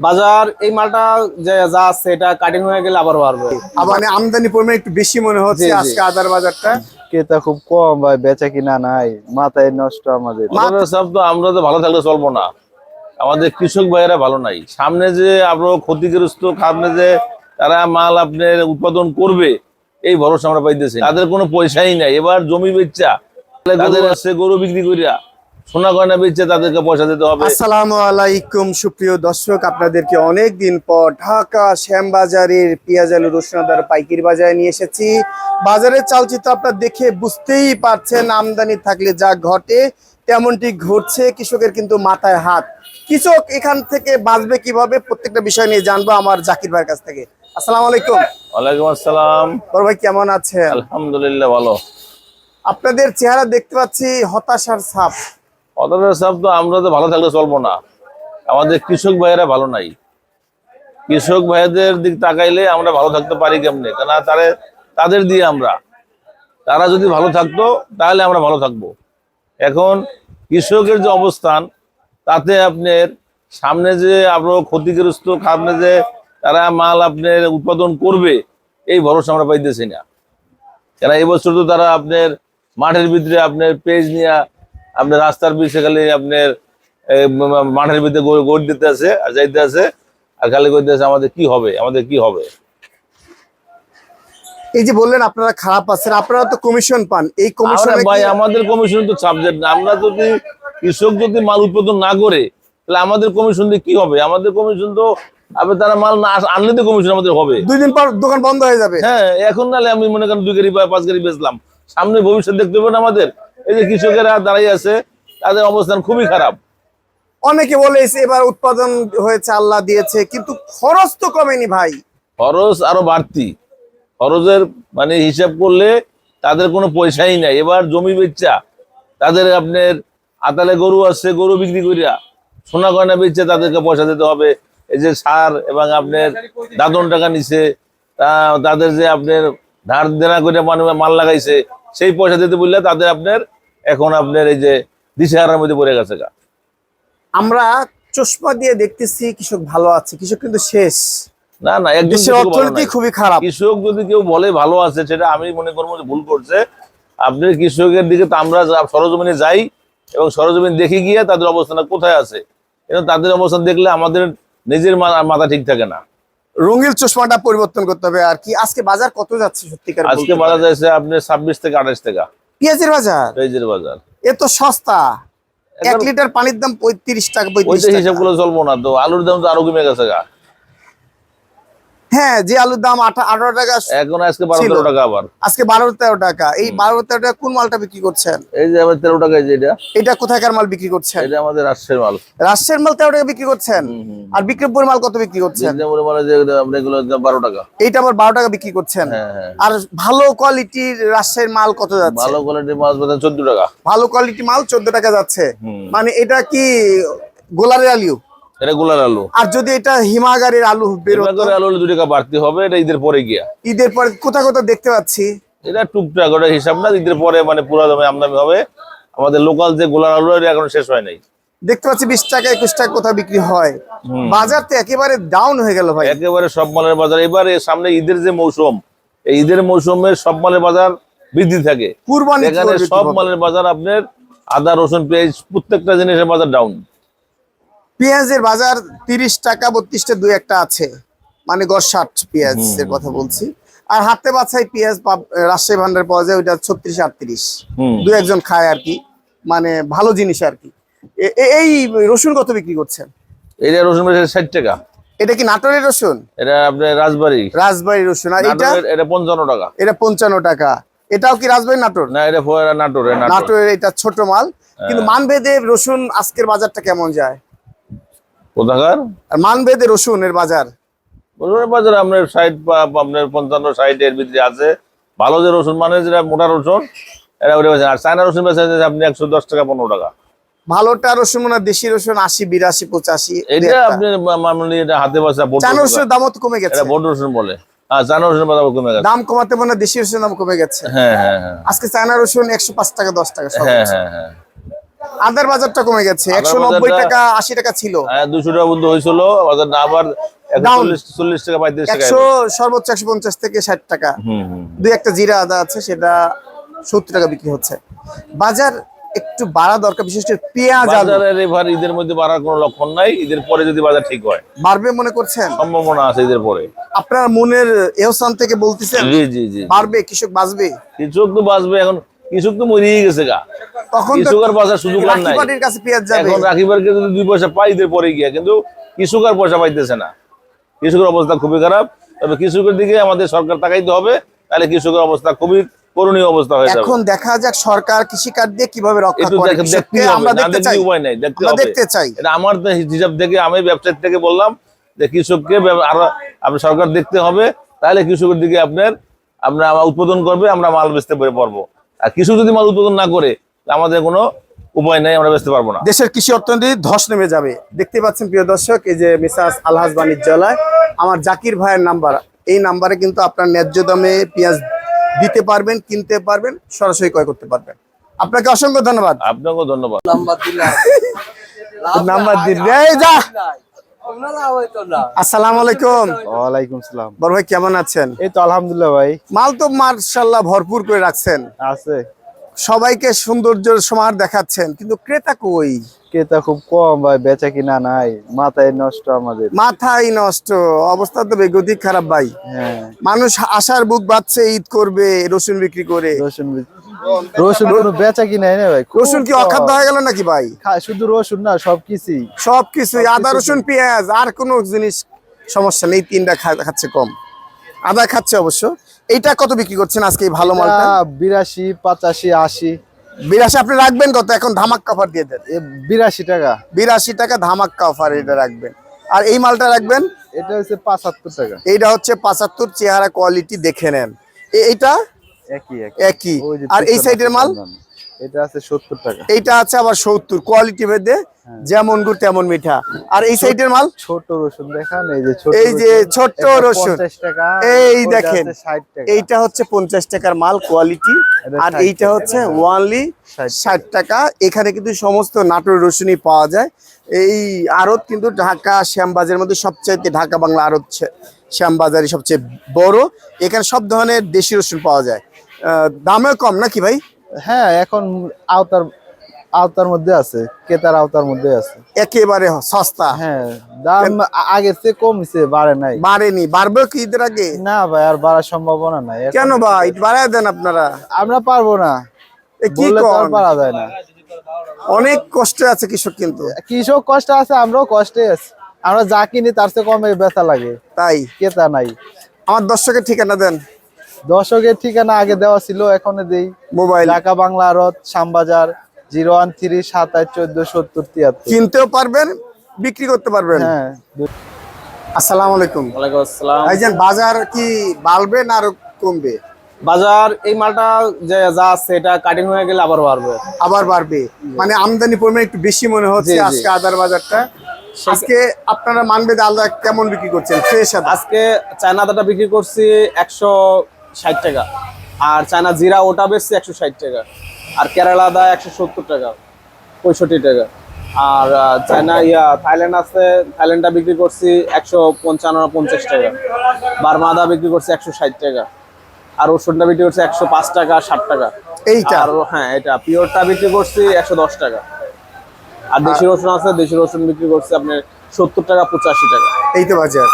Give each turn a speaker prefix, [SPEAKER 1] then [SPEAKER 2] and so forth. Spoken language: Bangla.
[SPEAKER 1] বাজার এই মালটা যে যা আছে এটা কাটিং হয়ে গেলে আবার বাড়বে।
[SPEAKER 2] মানে আমদানি পরিমাণ একটু বেশি মনে হচ্ছে
[SPEAKER 1] জি, জি।
[SPEAKER 2] আজকে আদার বাজারটা।
[SPEAKER 3] ক্রেতা খুব কম ভাই, বেচা কিনা নাই, মাথায় নষ্ট আমাদের।
[SPEAKER 4] সব তো আমরা তো ভালো থাকলে চলবো না, আমাদের কৃষক ভাইয়েরা ভালো নাই। সামনে যে আপনার ক্ষতিগ্রস্ত, সামনে যে তারা মাল আপনার উৎপাদন করবে এই ভরসা আমরা পাইতেছি। তাদের কোনো পয়সাই নাই। এবার জমি বেচা তাদের আছে, গরু বিক্রি করিয়া সোনা গয়না বেচে তাদেরকে পয়সা দিতে হবে।
[SPEAKER 2] আসসালামু আলাইকুম সুপ্রিয় দর্শক, আপনাদেরকে অনেক দিন পর ঢাকা শ্যামবাজারের পেঁয়াজ আলু রসুন আদার পাইকারি বাজারে নিয়ে এসেছি। বাজারের চালচিত্র আপনারা দেখে বুঝতেই পারছেন, আমদানি থাকলে যা ঘটে তেমনটি ঘটছে। কৃষকের কিন্তু মাথায় হাত। কৃষক এখান থেকে বাঁচবে কিভাবে, প্রত্যেকটা বিষয় নিয়ে জানবো আমার জাকির ভাইয়ের কাছ থেকে। আসসালামু আলাইকুম।
[SPEAKER 4] ওয়ালাইকুম আসসালাম।
[SPEAKER 2] বড় ভাই কেমন আছেন?
[SPEAKER 4] আলহামদুলিল্লাহ ভালো।
[SPEAKER 2] আপনাদের চেহারা দেখতে পাচ্ছি হতাশার ছাপ।
[SPEAKER 4] অতটা সব তো আমরা তো ভালো থাকলে চলবো না, আমাদের কৃষক ভাইয়েরা ভালো নাই। কৃষক ভাইদের দিক তাকাইলে আমরা ভালো থাকতে পারি কেমনে? কেন তাদের দিয়ে তারা যদি ভালো থাকতো তাহলে আমরা ভালো থাকবো। এখন কৃষকের যে অবস্থান, তাতে আপনার সামনে যে আপনার ক্ষতিগ্রস্ত, সামনে যে তারা মাল আপনার উৎপাদন করবে এই ভরসা আমরা পাইতেছি না। কেন এই বছর তো তারা আপনার মাঠের ভিতরে আপনার পেঁয়াজ নিয়ে আপনার রাস্তার পিছিয়ে খালি আপনার মাঠের ভিতরে গোট দিতে আছে আর যাইতে আছে, আর খালি করতে আছে আমাদের কি হবে, আমাদের কি হবে।
[SPEAKER 2] এই যে বললেন আপনারা খারাপ আছেন, আপনারা তো কমিশন পান, এই কমিশন
[SPEAKER 4] ভাই আমাদের কমিশন তো সাবজেক্ট না। আমরা যদি কৃষক যদি মাল উৎপাদন না করে তাহলে আমাদের কমিশন দিয়ে কি হবে? আমাদের কমিশন তো তারা মাল না আনলে তো কমিশন আমাদের হবে।
[SPEAKER 2] 2 দিন পর দোকান বন্ধ হয়ে যাবে।
[SPEAKER 4] হ্যাঁ, এখন নালে আমি মনে করেন 2 গাড়ি বা 5 গাড়ি বেচলাম, সামনে ভবিষ্যৎ দেখতে হবে না আমাদের। এই যে কৃষকেরা দাঁড়িয়ে আছে, তাদের অবস্থান খুবই খারাপ।
[SPEAKER 2] অনেকে বলে এবার উৎপাদন হয়েছে, আল্লাহ দিয়েছে, কিন্তু খরচ তো কমেনি ভাই।
[SPEAKER 4] খরচ আরো বাড়তি। খরচের মানে হিসাব করলে তাদের কোনো পয়সাই নাই। এবার জমি বেচা তাদের আপনার আতালে গরু আছে, গরু বিক্রি করিয়া সোনা গয়না বেচে তাদেরকে পয়সা দিতে হবে। এই যে সার এবং আপনার দাদন টাকা নিছে, তাদের যে আপনার ধার দেনা করে মাল লাগাইছে সেই পয়সা দিতে বললে তাদের আপনার এখন আপনার এই যে দিশেহারার মধ্যে পড়ে গেছে।
[SPEAKER 2] আমরা চশমা দিয়ে দেখতেছি কৃষক ভালো আছে, কৃষক কিন্তু শেষ।
[SPEAKER 4] না না,
[SPEAKER 2] দেশের অর্থনীতি খুবই খারাপ।
[SPEAKER 4] কৃষক যদি কেউ বলে ভালো আছে, সেটা আমি মনে করবো যে ভুল করছে। আপনার কৃষকের দিকে তো আমরা সরজমিনে যাই এবং সরজমিন দেখে গিয়ে তাদের অবস্থান কোথায় আছে, এবং তাদের অবস্থান দেখলে আমাদের নিজের মাথা ঠিক থাকে না।
[SPEAKER 2] রঙিন চশমাটা পরিবর্তন করতে হবে আর কি। আজকে বাজার কত যাচ্ছে সত্যিকার?
[SPEAKER 4] আজকে বাজার যাচ্ছে আপনার 26 থেকে 28 টাকা
[SPEAKER 2] পেঁয়াজের বাজার।
[SPEAKER 4] পেঁয়াজের বাজার
[SPEAKER 2] এ তো সস্তা। 1 লিটার পানির দাম 35 টাকা।
[SPEAKER 4] ওইটা হিসাব করে চলবো না তো। আলুর দাম তো আরো কমে গেছে।
[SPEAKER 2] হ্যাঁ, যে আলুর দাম 18 টাকা,
[SPEAKER 4] এখন আজকে 12-13 টাকা, আবার
[SPEAKER 2] আজকে 12-13 টাকা। এই 12-13 টাকা কোন মালটা বিক্রি করছেন?
[SPEAKER 4] এই যে আবার 13 টাকা।
[SPEAKER 2] এটা কোথাকার মাল বিক্রি করছেন?
[SPEAKER 4] এটা আমাদের রাজশাহীর মাল।
[SPEAKER 2] রাজশাহীর মাল 13 টাকা বিক্রি করছেন। আর বিক্রমপুর মাল কত বিক্রি করছেন?
[SPEAKER 4] মানে যে এগুলো 12 টাকা।
[SPEAKER 2] এইটা আবার 12 টাকা বিক্রি করছেন।
[SPEAKER 4] হ্যাঁ।
[SPEAKER 2] আর ভালো কোয়ালিটির রাজশাহীর মাল কত যাচ্ছে?
[SPEAKER 4] ভালো কোয়ালিটির মাছ বাজার 14 টাকা।
[SPEAKER 2] ভালো কোয়ালিটির মাল 14 টাকা যাচ্ছে। মানে এটা কি গোলারের আলু?
[SPEAKER 4] এটা গোলার আলু।
[SPEAKER 2] আর যদি এটা হিমাগারের আলু বেরোতো?
[SPEAKER 4] আলু 2 টাকা বাড়তি হবে। এটা ঈদের পরে গিয়া।
[SPEAKER 2] ঈদের পরে কোথাও কোথাও দেখতে পাচ্ছি।
[SPEAKER 4] এটা টুকটাক, ওটা হিসাব না। ঈদের পরে মানে পুরো দামে আমদানি হবে। আমাদের লোকাল যে গোলার আলু এখন শেষ হয় নাই।
[SPEAKER 2] দেখতে পাচ্ছি 20 টাকা 21 টাকা কোথাও বিক্রি হয়। বাজার তো একেবারে ডাউন হয়ে গেল ভাই।
[SPEAKER 4] একেবারে সব মালের বাজার। এবারে সামনে ঈদের যে মৌসুম, এই ঈদের মৌসুমে সব মালের বাজার বৃদ্ধি থাকে।
[SPEAKER 2] কুরবানি
[SPEAKER 4] এখানে সব মালের বাজার আপনার আদা রসুন পেঁয়াজ প্রত্যেকটা জিনিসের বাজার ডাউন।
[SPEAKER 2] পেঁয়াজের বাজার 30 টাকা 32 টা 2-1টা আছে, মানে গড় 60 পেঁয়াজের কথা বলছি। আর হাতে বাছাই পেঁয়াজ রাজশাহী ভান্ডার পাওয়া যায়, ওইটা 36-38। 2-1 জন খায় আর কি, মানে ভালো জিনিস আর কি। এই রসুন কত বিক্রি করছেন?
[SPEAKER 4] এটা রসুন 60 টাকা।
[SPEAKER 2] এটা কি নাটোরের রসুন?
[SPEAKER 4] এটা আপনার
[SPEAKER 2] রাজবাড়ি রসুন। আর
[SPEAKER 4] এটা 55 টাকা।
[SPEAKER 2] এটা 55 টাকা। এটাও কি রাজবাড়ি নাটোর?
[SPEAKER 4] না, এটা
[SPEAKER 2] নাটোরের। এটা ছোট মাল। কিন্তু মানভেদে রসুন আজকের বাজারটা কেমন যায়?
[SPEAKER 4] কোথাকার?
[SPEAKER 2] আর মানভেদে রসুনের বাজার?
[SPEAKER 4] রসুনের বাজার আপনার 60 বা আপনার 55-60 এর ভিতরে আছে। ভালো যে রসুন মানে যেটা মোটা রসুন, এটা ওটা বেচেন। আর চায়না রসুন বেচেন আপনি 110 টাকা 15 টাকা।
[SPEAKER 2] ভালোটা রসুন মানে দেশি রসুন 80-82-85।
[SPEAKER 4] এটা আপনি মামুলি এটা হাতে বাসা
[SPEAKER 2] চায়না রসুনের দামও তো কমে গেছে।
[SPEAKER 4] এটা বড় রসুন বলে। হ্যাঁ, চায়না রসুনের দাম কমে গেছে।
[SPEAKER 2] দাম কমাতে মানে দেশি রসুনের দাম কমে গেছে।
[SPEAKER 4] হ্যাঁ।
[SPEAKER 2] আজকে চায়না রসুন 105 টাকা 10 টাকা।
[SPEAKER 4] হ্যাঁ।
[SPEAKER 2] আদার বাজারটা কমে গেছে,
[SPEAKER 4] আদার
[SPEAKER 2] 190
[SPEAKER 4] বাজারটা-
[SPEAKER 2] টাকা 80 টাকা ছিল,
[SPEAKER 4] হ্যাঁ 200 টাকা পর্যন্ত হয়েছিল, বাজার না আবার
[SPEAKER 2] Down।
[SPEAKER 4] 40 টাকা 35 টাকা।
[SPEAKER 2] 100 সর্বোচ্চ 150 থেকে 60 টাকা। দুই একটা জিরা আদা আছে, সেটা 70 টাকা বিক্রি হচ্ছে। বাজার একটু বাড়া দরকার, বিশেষ করে পেঁয়াজ আলু
[SPEAKER 4] বাজারের এবার ঈদের মধ্যে বাড়ার কোনো লক্ষণ নাই, ঈদের পরে যদি বাজার ঠিক হয়
[SPEAKER 2] বাড়বে মনে করছেন?
[SPEAKER 4] সম্ভাবনা আছে ঈদের পরে।
[SPEAKER 2] আপনার মনের এহসান থেকে বলতেছেন
[SPEAKER 4] জি জি জি,
[SPEAKER 2] বাড়বে, কৃষক বাঁচবে?
[SPEAKER 4] কৃষক তো বাঁচবে, এখন কৃষক তো মরিয়ে গেছে গা,
[SPEAKER 2] তখন তো
[SPEAKER 4] কৃষক আর বাঁচার সুযোগ আর নাই।
[SPEAKER 2] রাখিবাড়ির কাছে পেঁয়াজ যাবে।
[SPEAKER 4] এখন রাখিবারকে যদি 2 পয়সা পাই ঈদের পরে গিয়া, কিন্তু কৃষক আর পয়সা পাইতেছে না, কৃষকের অবস্থা খুবই খারাপ। তবে কৃষকের দিকে আমাদের সরকার তাকাইতে হবে, তাহলে কৃষকের অবস্থা খুবই করণীয় অবস্থা হয়ে যাবে।
[SPEAKER 2] এখন দেখা যাক সরকার কৃষি কার্ড দিয়ে কিভাবে রক্ষা
[SPEAKER 4] একটু
[SPEAKER 2] করে
[SPEAKER 4] দেখতে
[SPEAKER 2] কৃষককে,
[SPEAKER 4] হবে,
[SPEAKER 2] আমরা
[SPEAKER 4] না
[SPEAKER 2] দেখতে
[SPEAKER 4] দেখলে
[SPEAKER 2] চাই,
[SPEAKER 4] উপায় নাই, দেখতে
[SPEAKER 2] আমরা
[SPEAKER 4] হবে।
[SPEAKER 2] দেখতে চাই।
[SPEAKER 4] এটা আমার তো হিসাব থেকে, আমি ব্যবসায়ীর থেকে বললাম যে কৃষককে আরো আপনার সরকার দেখতে হবে, তাহলে কৃষকের দিকে আমরা উৎপাদন করবে, আমরা মাল বেচতে পারবো। আর কৃষক যদি মাল উৎপাদন না করে, আমাদের কোনো উপায় নাই, আমরা বেচতে পারবো না।
[SPEAKER 2] দেশের কৃষি অর্থনীতি ধস নেমে যাবে। দেখতে পাচ্ছেন প্রিয় দর্শক, এই যে মিসাস আলহাজ বাণিজ্যালয়, আমার জাকির ভাইয়ের নাম্বার, এই নাম্বারে কিন্তু আপনার ন্যায্য দামে পেঁয়াজ দিতে পারবেন, কিনতে পারবেন, সরাসরি ক্রয় করতে পারবেন। আপনাকে অসংখ্য ধন্যবাদ।
[SPEAKER 4] আপনাকেও ধন্যবাদ।
[SPEAKER 2] নাম্বার দিন, এই যা। আসসালামু আলাইকুম।
[SPEAKER 3] ওয়ালাইকুম সালাম।
[SPEAKER 2] বড় ভাই কেমন আছেন?
[SPEAKER 3] এই তো আলহামদুলিল্লাহ ভাই,
[SPEAKER 2] মাল তো মার্শাল্লাহ ভরপুর করে রাখছেন,
[SPEAKER 3] আছে।
[SPEAKER 2] সবাইকে সৌন্দর্যের সমাহার দেখাচ্ছেন, কিন্তু ক্রেতা কই?
[SPEAKER 3] ক্রেতা খুব কম ভাই, বেচা কিনা নাই, মাথায় নষ্ট আমাদের।
[SPEAKER 2] মাথাই নষ্ট অবস্থা, তো বেগতিক খারাপ ভাই।
[SPEAKER 3] হ্যাঁ,
[SPEAKER 2] মানুষ আশার বুক বাঁধছে ঈদ করবে রসুন বিক্রি করে।
[SPEAKER 3] রসুন কোনো বেচা কিনাই না ভাই, খুব
[SPEAKER 2] রসুন কি
[SPEAKER 3] কম।
[SPEAKER 2] অখাদ্য হয়ে গেল নাকি ভাই?
[SPEAKER 3] শুধু রসুন না, সবকিছুই।
[SPEAKER 2] সবকিছুই, আদা রসুন পেঁয়াজ, আর কোনো জিনিস সমস্যা নেই, তিনটা খাচ্ছে কম। আদা খাচ্ছে অবশ্য। এইটা কত বিক্রি করছেন আজকে এই ভালো মালটা?
[SPEAKER 3] 82, 85, 80।
[SPEAKER 2] 82 আপনি রাখবেন কত? এখন ধামাক্কা অফার দিয়ে দেন।
[SPEAKER 3] 82 টাকা।
[SPEAKER 2] 82 টাকা ধামাক্কা অফার, এটা রাখবেন। আর এই মালটা রাখবেন,
[SPEAKER 3] এটা হচ্ছে 75 টাকা।
[SPEAKER 2] এইটা হচ্ছে 75, চেহারা কোয়ালিটি দেখে নেন। এইটা
[SPEAKER 3] একই
[SPEAKER 2] একই।
[SPEAKER 3] ওই যে
[SPEAKER 2] আর এই
[SPEAKER 3] পিছনে
[SPEAKER 2] সাইডের মাল,
[SPEAKER 3] এটা আছে 70 টাকা।
[SPEAKER 2] এইটা আছে আবার 70, কোয়ালিটি ভেদে, যেমন গুড় তেমন মিঠা। আর এই সাইডের মাল,
[SPEAKER 3] ছোট রসুন দেখান, এই যে ছোট
[SPEAKER 2] এই যে
[SPEAKER 3] রসুন,
[SPEAKER 2] ছোট্ট
[SPEAKER 3] এটা
[SPEAKER 2] রসুন,
[SPEAKER 3] 50 টাকা।
[SPEAKER 2] এই
[SPEAKER 3] ওইটা
[SPEAKER 2] দেখেন,
[SPEAKER 3] আছে 60 টাকা।
[SPEAKER 2] এইটা হচ্ছে 50 টাকার মাল কোয়ালিটি,
[SPEAKER 3] এটা
[SPEAKER 2] আর
[SPEAKER 3] 60
[SPEAKER 2] এইটা
[SPEAKER 3] টাকা।
[SPEAKER 2] হচ্ছে ওয়ানলি 60 টাকা। এখানে কিন্তু সমস্ত নাটোর রসুনই পাওয়া যায়। এই আড়ত কিন্তু ঢাকা শ্যামবাজারের মধ্যে সবচাইতে, ঢাকা বাংলা আড়ত শ্যামবাজারই সবচেয়ে বড়। এখানে সব ধরনের দেশি রসুন পাওয়া যায়, দামেও কম নাকি ভাই?
[SPEAKER 3] হ্যাঁ, এখন আওতার মধ্যে আছে, ক্রেতার আওতার মধ্যে আছে।
[SPEAKER 2] একেবারে সস্তা।
[SPEAKER 3] হ্যাঁ, দাম আগের চেয়ে কমছে, বাড়ে নাই।
[SPEAKER 2] বাড়েনি, বাড়বে কি ঈদের আগে?
[SPEAKER 3] না ভাই, আর বাড়ার সম্ভাবনা নাই এখন।
[SPEAKER 2] কেন ভাই, বাড়ায় দেন আপনারা।
[SPEAKER 3] আমরা পারবো না,
[SPEAKER 2] এ কি
[SPEAKER 3] বললে তো আর
[SPEAKER 2] কোন?
[SPEAKER 3] পারা যায় না।
[SPEAKER 2] অনেক কষ্টে আছে কৃষক, কিন্তু
[SPEAKER 3] কৃষক কষ্ট আছে, আমরাও কষ্টে আছি। আমরা যা কিনি তার চেয়ে কমে বেচা লাগে,
[SPEAKER 2] তাই।
[SPEAKER 3] ক্রেতা নাই।
[SPEAKER 2] আমার দর্শকের ঠিকানা দেন।
[SPEAKER 3] দর্শকের ঠিকানা আগে দেওয়া ছিল, এখনো দেই।
[SPEAKER 2] মোবাইল,
[SPEAKER 3] ঢাকা বাংলা আড়ত, শ্যামবাজার, 013 27 14 70 73।
[SPEAKER 2] কিনতেও পারবেন, বিক্রি করতে পারবেন।
[SPEAKER 3] হ্যাঁ।
[SPEAKER 2] আসসালামু আলাইকুম।
[SPEAKER 1] ওয়ালাইকুম আসসালাম।
[SPEAKER 2] ভাইজান, বাজার কি বাড়বে না আরো কমবে?
[SPEAKER 1] বাজার এই মালটা যে যা আছে এটা কাটিং হয়ে গেলে আবার বাড়বে।
[SPEAKER 2] আবার বাড়বে, মানে আমদানি পরিমাণ একটু বেশি মনে হচ্ছে
[SPEAKER 1] জি, জি।
[SPEAKER 2] আজকে আদার বাজারটা। আজকে আপনারা মানবেদ আলাদা কেমন বিক্রি করছেন ফ্রেশ আদা?
[SPEAKER 1] আজকে চায়না আদাটা বিক্রি করছি 160 টাকা, আর চায়না জিরা ওটা বেচছি 160 টাকা, আর কেরালা আদা 170 টাকা, 65 টাকা। আর চায়না থাইল্যান্ড আছে, থাইল্যান্ডটা বিক্রি করছি 155-50 টাকা। বার্মা আদা বিক্রি করছি 160 টাকা, আর রসুনটা বিক্রি করছি 105 টাকা 60 টাকা।
[SPEAKER 2] এইটা?
[SPEAKER 1] আর হ্যাঁ, এটা পিওরটা বিক্রি করছি 110 টাকা। আর দেশি রসুন আছে, দেশি রসুন বিক্রি করছি আপনার 70 টাকা 85 টাকা।
[SPEAKER 2] এই তো বাজার।